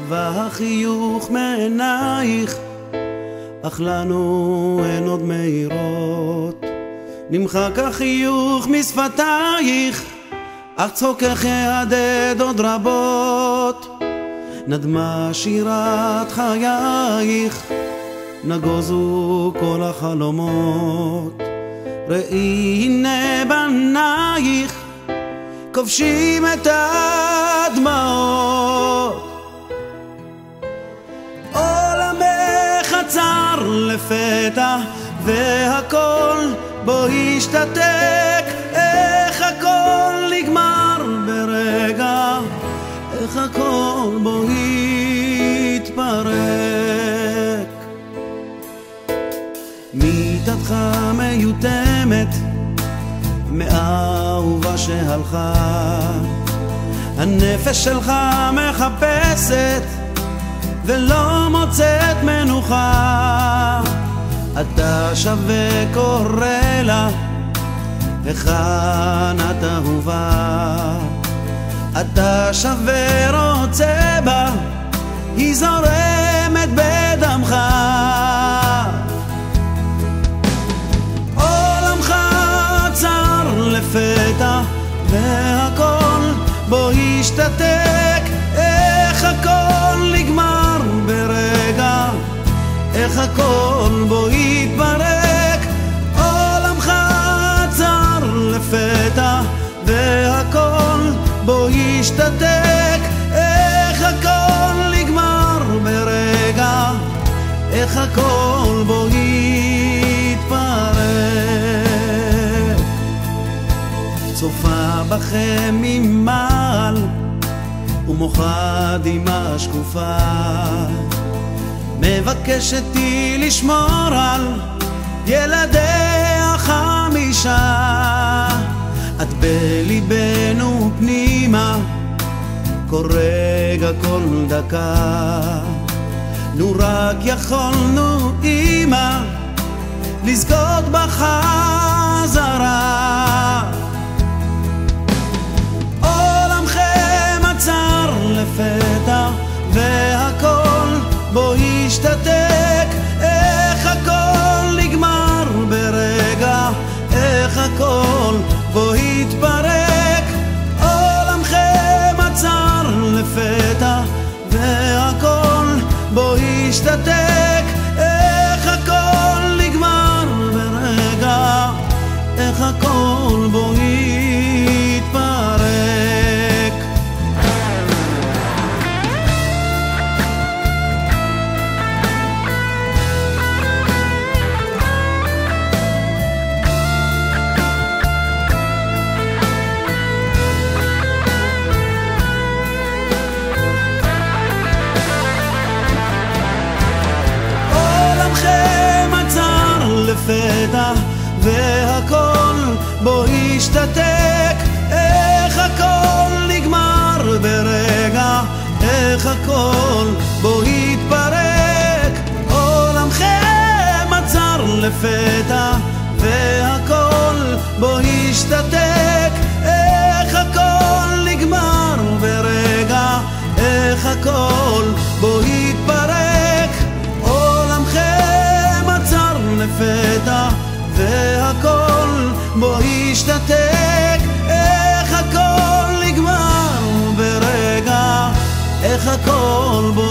והחיוך מעינייך, אך לנו אין עוד מאירות. נמחק החיוך משפתייך, אך צחוקך יהדהד עוד רבות. נדמה שירת חייך, נגוזו כל החלומות. ראי הנה בנייך, כובשים את הדמעות. עולמך עצר לפתע, והכל בו השתתק. איך הכל נגמר ברגע, איך הכל בו התפרק. מיטתך מיותמת מאהובה שהלכה, הנפש שלך מחפשת ולא מוצאת מנוחה. אתה שווה קורא לה, היכן את אהובה? אתה שווה רוצה בה, היא זורמת בדמך. עולמך עצר לפתע, והכל בו השתתק. איך הכל נגמר ברגע, איך הכל בו התפרק. עולמך עצר לפתע, והכל בו השתתק. איך הכל נגמר ברגע, איך הכל בו התפרק. צופה בכם ממעל ומוחה דמעה שקופה, מבקשת היא לשמור על ילדיה 5. את בליבנו פנימה, כל רגע כל דקה. נו רק יכולנו אמא לזכות בחזרה. עולמכם עצר לפתע, והכל בו השתתק. איך הכל נגמר ברגע, איך הכל בו התפרק. עולמכם עצר לפתע, והכל בו השתתק. איך הכל נגמר ברגע, איך הכל בו התפרק. לפתע, והכל בו השתתק. איך הכל נגמר ברגע, איך הכל בו התפרק. עולמכם עצר לפתע, והכל בו השתתק. איך הכל נגמר ברגע, איך הכל בו התפרק. עולמכם עצר לפתע, והכל בו השתתק. איך הכל נגמר ברגע, איך הכל בו